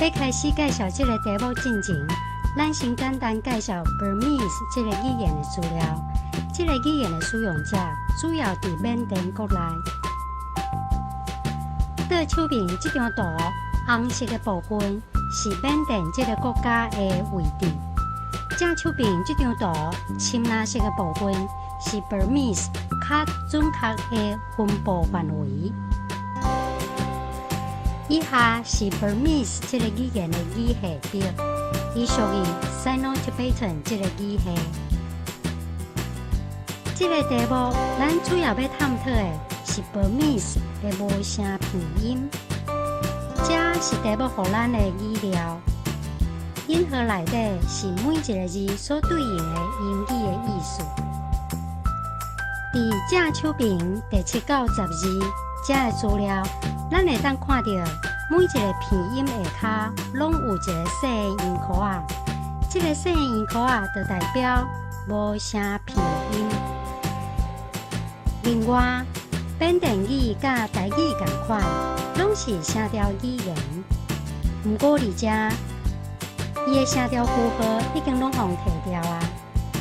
要开始介绍这个题目进前，咱先简单介绍 Burmese 这个语言的资料。这个语言的使用者主要伫缅甸国内。倒手边这张图，红色的部分是缅甸这个国家的位置。正手边这张图，深蓝色的部分是 Burmese 较准确的分布范围。以下是 Burmese 这个语言的语系表，伊属于 Sino-Tibetan 这个语系。这个题目，咱主要要探讨的是 Burmese 的无声拼音。这是题目予咱的语料。音盒内底是每一个字所对应的音语的意思。伫正手边第7到10字，这个资料，咱会当看到每一个拼音下骹拢有一个细的音符仔。这个细的音符仔就代表无声拼音。另外，缅甸语甲台语同款，拢是声调语言。不过伫这，伊的声调符号已经拢互摕掉啊，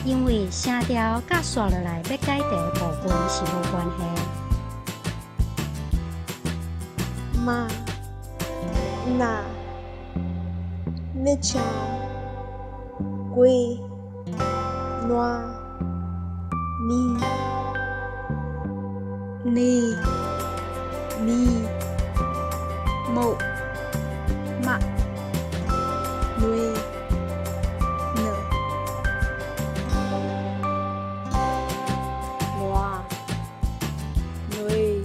因为声调甲刷落来要改题的部分是无关系。ma, na, mecha, gui, noa, mi, ni, mi, mo, ma, nui, ne, noa, nui。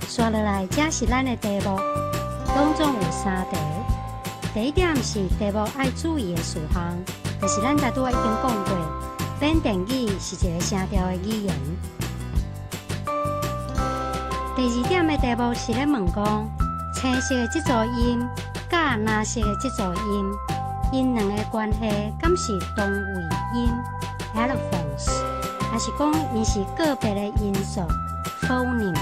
刷落来，这是咱的题目，拢总有3题。第一点是题目爱注意的事项，就是咱才拄仔已经讲过，缅甸语是一个声调的语言。第2点的题目是咧问讲，青色的这组音甲蓝色的这组音，因两个关系敢是同位音 allophones， 还是讲因是个别的音素 phoneme？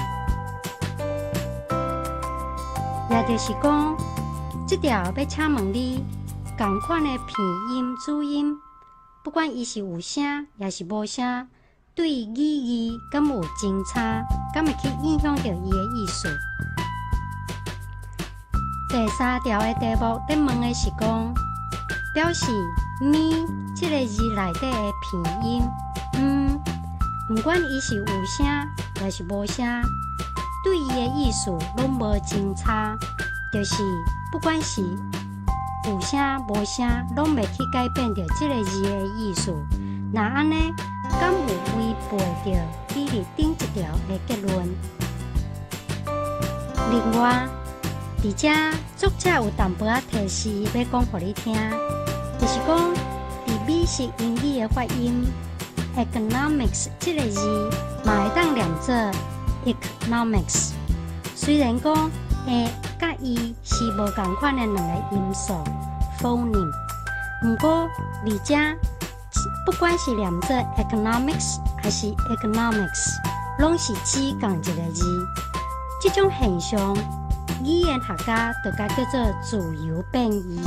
也就是讲，这条要请问你，同款的拼音注音，不管伊是有声也是无声，对语义敢有真差，敢会去影响到伊的意思。第3条的题目在问的是讲，表示咪这个字内底的拼音，不管伊是有声也是无声。对伊的意思拢无真差，就是不管是有声无声，拢袂去改变着这个字的意思。那安尼，敢有违背着你伫顶一条的结论？另外，伫这作者有淡薄仔提示要讲互你听，就是讲伫美式英语的发音 ，economics 这个字嘛会当念做economics， 虽然讲甲伊是无同款的两个音素 phoneme， 不过而且不管是念做 economics 还是 economics， 拢是指同一个字。这种现象，语言学家就甲叫做自由变异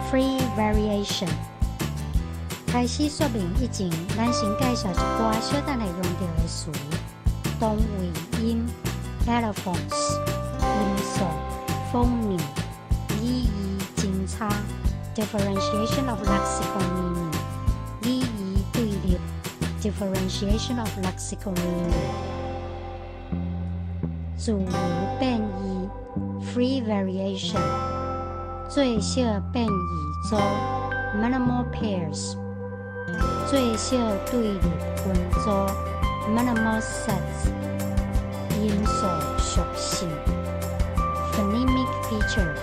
（free variation）。开始说明以前，咱先介绍一寡小等会用到的词。同位音 allophones 音素 phoneme 语义真差 differentiation of lexical meaning 语义对立 differentiation of lexical meaning 自由变异 free variation 最小变异组 minimal pairs 最小对立分组minimal sets 音素属性 phonemic feature。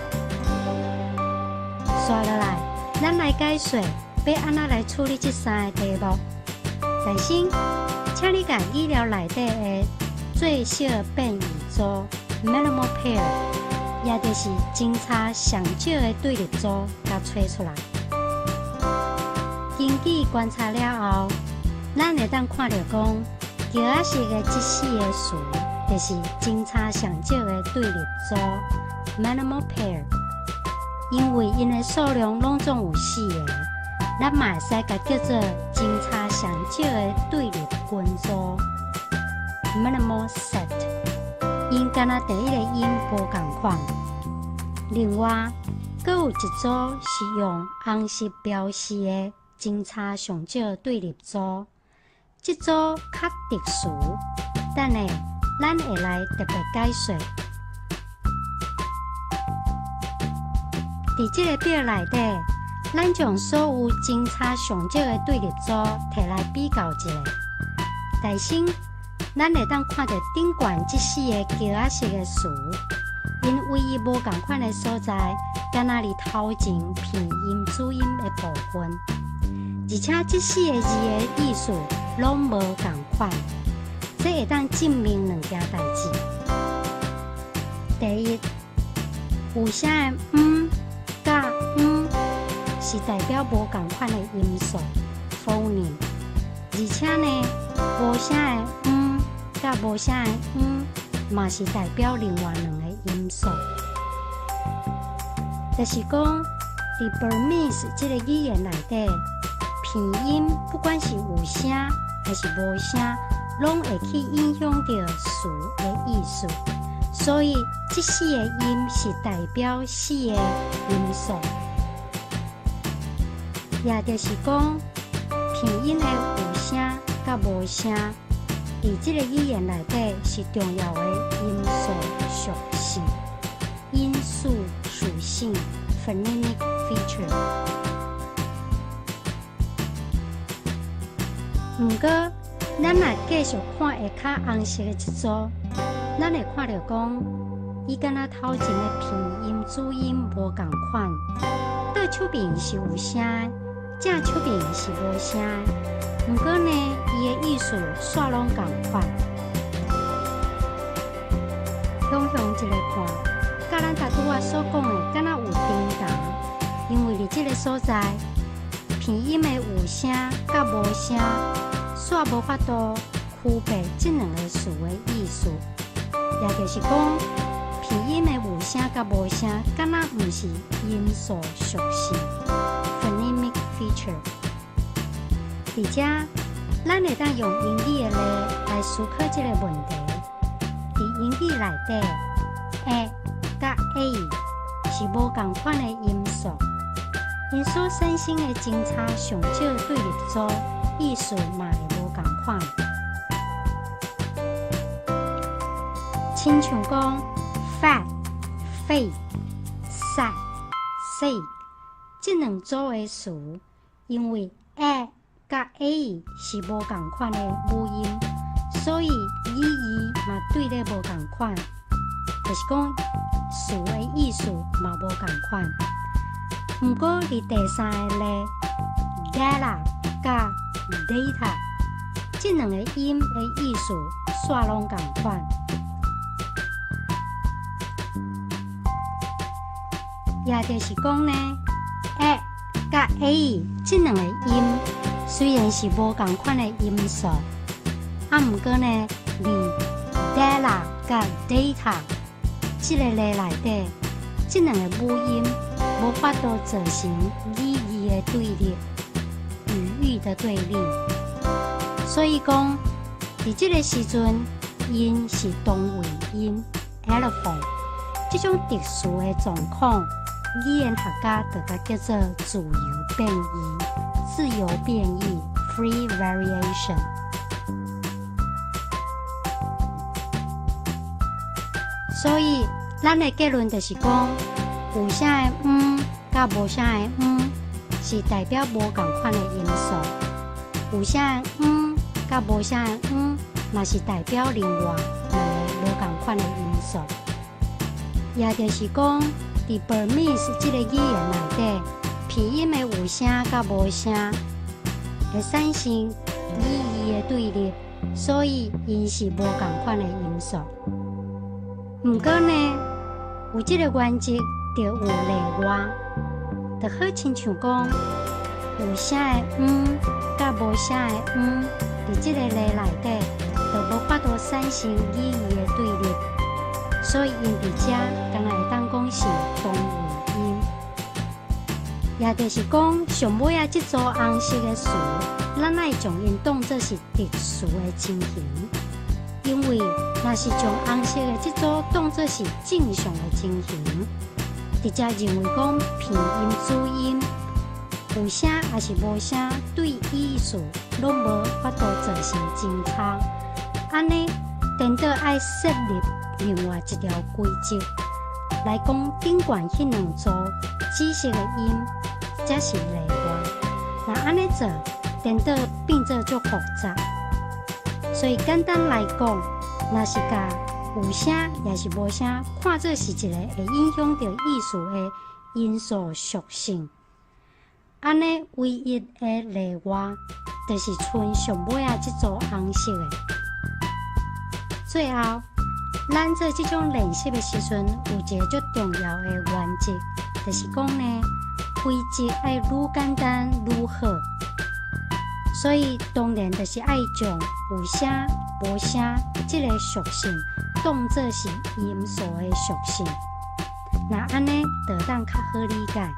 刷落来，咱来解说要安怎来处理这3个题目。首先，请你把语料内底的最小变异组 minimal pair， 也就是真差上少的对立组，甲找出来。经过观察了后，咱会当看到讲。桥仔式的即四个词，就是真差上少的对立组 （minimal pair）。因为因的数量拢总有4个，咱嘛会使甲叫做真差上少的对立群组 （minimal set）。因敢若第一个音无同款。另外，阁有一组是用红色标示的真差上少对立组，这组较特殊，等下咱会来特别解说。伫这个表内底，咱将所有真差上少的对立组摕来比较一下。首先，咱会当看到顶悬这4个胶仔色的词，因唯一无同款的所在，敢若伫头前片音主音的部分，而且这4个字的意思拢无同款，这会当证明2件代志。第一，有声的甲是代表无同款的音素 phoneme， 而且呢，无声的甲无声的嘛是代表另外2个音素。就是讲，伫 Burmese 这个语言内底，片音不管是有声还是无声，拢会去影响到词的意思。所以，这4个音是代表4个音素，也就是讲，片音的有声甲无声，伫这个语言内底是重要的音素属性。音素属性 （phonemic feature）。不过，咱若继续看下较红色的一组。咱会看到讲，伊敢若头前的片音主音无同款，倒手边是有声，正手边是无声。不过呢，伊的意思煞拢同款。向一个看，甲咱拄仔所讲的敢若有tương同，因为伫这个所在，片音的有声甲无声，煞无法度区别这2个词的意思。也就是讲，片音的有声甲无声，敢若毋是音素属性 （phonemic feature）。而且，咱会当用英语的例来思考这个问题。伫英语内底 ，a 甲 a 是无同款的音素，因所产生的真差上少对立组意思嘛会无同款。亲像讲 fat、fake、sad、sick 这2组的词，因为 a 甲 a 是无同款的母音，所以意义嘛对咧无同款，就是讲词的意思嘛无同款。不过伫第3个例 data 甲 data 这2个音的意思煞拢同款。也就是讲呢 ，a 甲 a 这2个音虽然是无同款的音素，不过呢，伫 data 甲 data 这个例内底，这2个母音无法度造成语义的对立、语义的对立。所以讲，伫这个时阵，音是同位音 allophone， 这种特殊的状况。语言学家就甲叫做自由变异 （free variation）。所以，咱的结论就是讲，有声的甲无声的是代表无同款的音素；有声的甲无声的嘛是代表另外2个无同款的音素。也就是讲，伫 Burmese 这个语言内底，片音的有声甲无声会产生语义的对立，所以因是无同款的音素。不过呢，有这个原则就有例外，就好亲像讲，有声的甲无声的伫这个例内底，就无法度产生语义的对立，所以因伫遮敢若会当讲是同位音。也就是讲，上尾即组红色的词，咱爱将因当作是特殊的情形，因为若是将红色的即组当作是正常的情形，直接认为讲片音主音有声也是无声，对意思拢无法度造成真差。安尼，颠倒爱设立另外一条规则来讲，顶悬迄两组紫色的音才是例外。那安尼做，颠倒变做足复杂。所以简单来讲，若是甲有声也是无声看作是一个会影响到意思的因素属性。安尼唯一的例外，就是剩上尾即组红色的。最后，咱做这种练习的时阵，有一个最重要的原则，就是讲呢，规则爱愈简单愈好。所以当然就是爱将有声无声这个属性当作是音素的属性，那安尼就当较好理解。